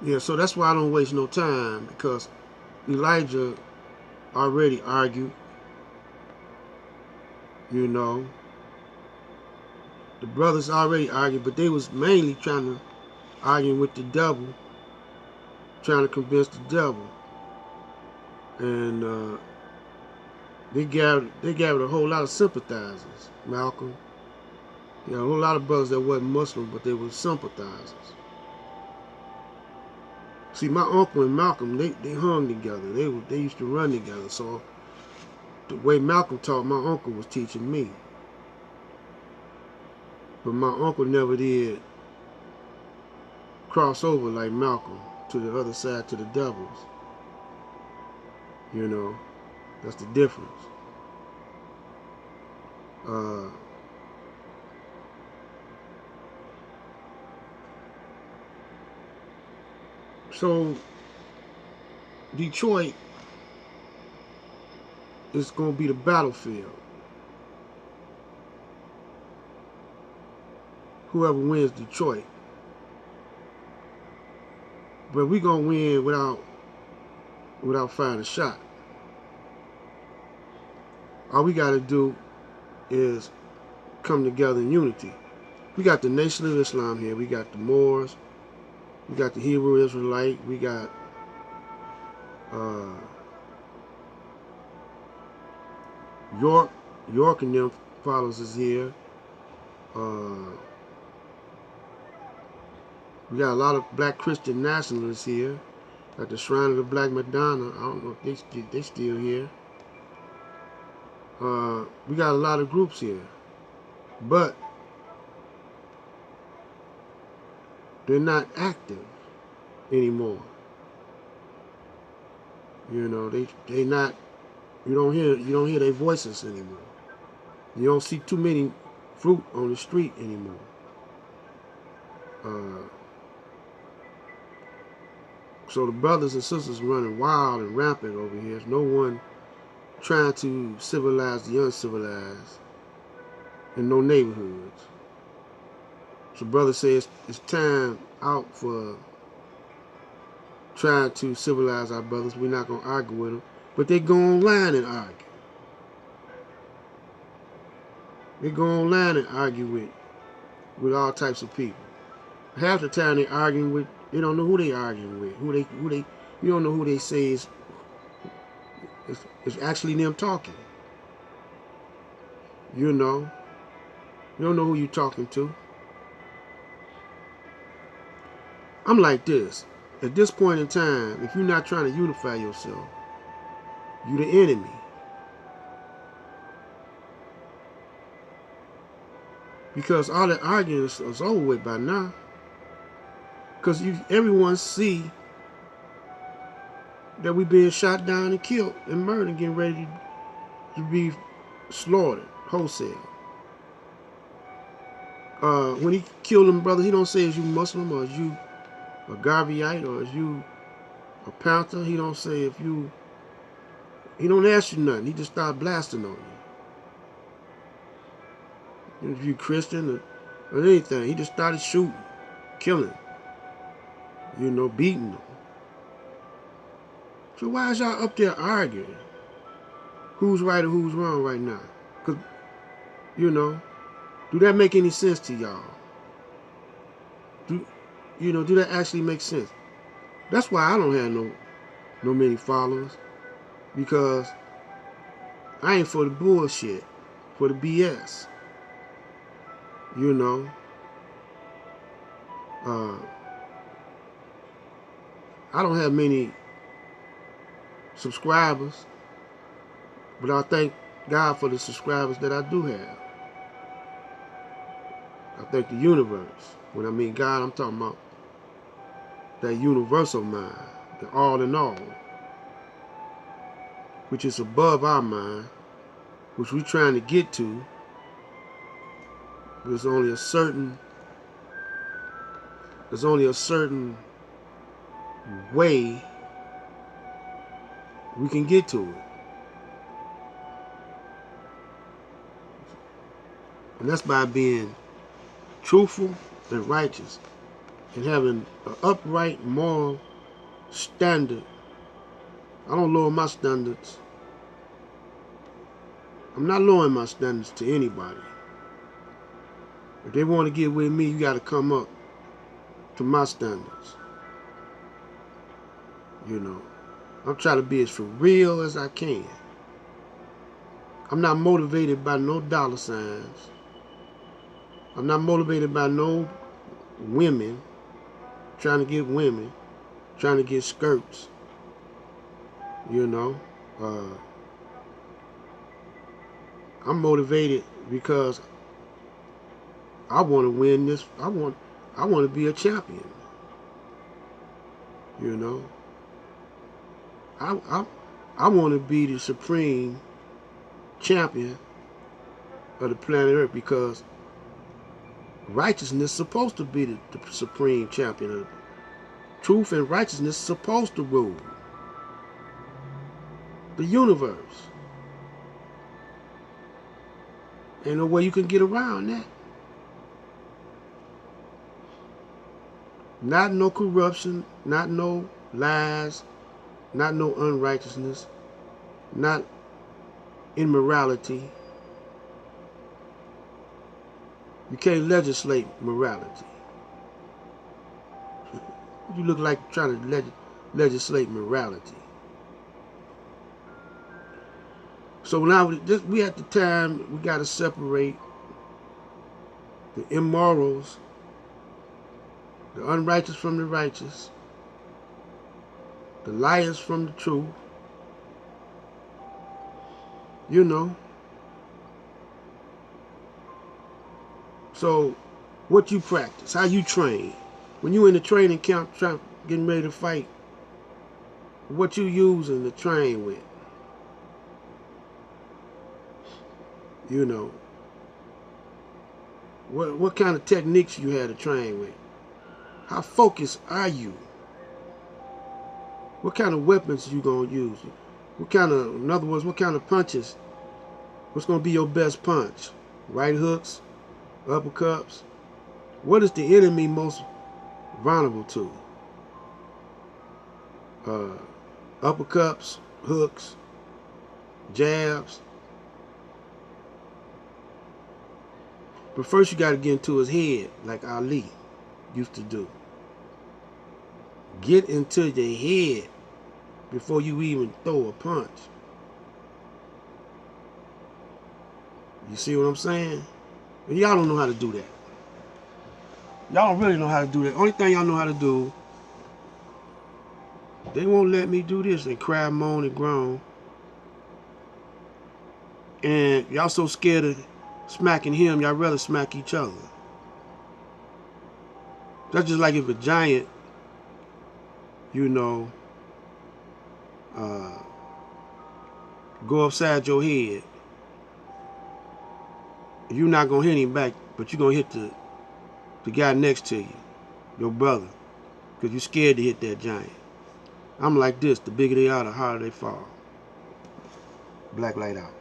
Yeah, so that's why I don't waste no time, because Elijah already argued, you know. The brothers already argued, but they was mainly trying to argue with the devil, trying to convince the devil. And they gathered a whole lot of sympathizers, Malcolm. You know, a whole lot of brothers that wasn't Muslim, but they were sympathizers. See, my uncle and Malcolm, they hung together. They used to run together. So the way Malcolm taught, my uncle was teaching me. But my uncle never did cross over like Malcolm to the other side, to the devils. You know, that's the difference. Uh, so Detroit is going to be the battlefield. Whoever wins Detroit. But we going to win without firing a shot. All we got to do is come together in unity. We got the Nation of Islam here. We got the Moors. We got the Hebrew Israelite. We got uh, York and them follows us here. We got a lot of black Christian nationalists here. Got the Shrine of the Black Madonna. I don't know if they still here. We got a lot of groups here, but they're not active anymore. You know, they not. You don't hear their voices anymore. You don't see too many fruit on the street anymore. So the brothers and sisters running wild and rampant over here. There's no one trying to civilize the uncivilized in no neighborhoods. So brothers say it's time out for trying to civilize our brothers. We're not going to argue with them. But they go online and argue. They go online and argue with all types of people. Half the time they arguing with, they don't know who they arguing with. You don't know who they say is actually them talking. You know. You don't know who you're talking to. I'm like this. At this point in time, if you're not trying to unify yourself, you're the enemy. Because all that arguing is over with by now. Because everyone see that we being shot down and killed and murdered and getting ready to be slaughtered wholesale. When he killed them brothers, he don't say is you Muslim or is you a Garveyite or is you a Panther. He don't say if you. He don't ask you nothing. He just start blasting on you. If you Christian or anything, he just started shooting, killing, beating them. So why is y'all up there arguing? Who's right or who's wrong right now? Because, do that make any sense to y'all? Do that actually make sense? That's why I don't have no many followers. Because I ain't for the bullshit, for the BS. I don't have many subscribers, but I thank God for the subscribers that I do have. I thank the universe. When I mean God, I'm talking about that universal mind, the all in all, which is above our mind, which we're trying to get to. There's only a certain way we can get to it. And that's by being truthful and righteous and having an upright moral standard. I don't lower my standards. I'm not lowering my standards to anybody. If they want to get with me, you got to come up to my standards. You know, I'm trying to be as for real as I can. I'm not motivated by no dollar signs. I'm not motivated by no women, trying to get women, trying to get skirts. You know, I'm motivated because I want to win this. I want to be a champion. You know, I want to be the supreme champion of the planet Earth, because righteousness is supposed to be the supreme champion of truth, and righteousness is supposed to rule the universe. Ain't no way you can get around that. Not no corruption, not no lies, not no unrighteousness, not immorality. You can't legislate morality. You look like trying to legislate morality. So now we at the time, we got to separate the immorals, the unrighteous from the righteous, the liars from the truth. You know. So what you practice, how you train. When you in the training camp getting ready to fight, what you using to train with. You know. What kind of techniques you had to train with. How focused are you? What kind of weapons you gonna use? What kind of, in other words, what kind of punches? What's gonna be your best punch? Right hooks, uppercuts? What is the enemy most vulnerable to? Uppercuts, hooks, jabs. But first you got to get into his head, like Ali used to do. Get into the head before you even throw a punch. You see what I'm saying? And y'all don't know how to do that. Y'all don't really know how to do that. Only thing y'all know how to do, they won't let me do this, and cry, moan, and groan. And y'all so scared of smacking him, y'all rather smack each other. That's just like if a giant, you know, go upside your head. You're not going to hit him back, but you're going to hit the guy next to you, your brother, because you're scared to hit that giant. I'm like this, the bigger they are, the harder they fall. Black light out.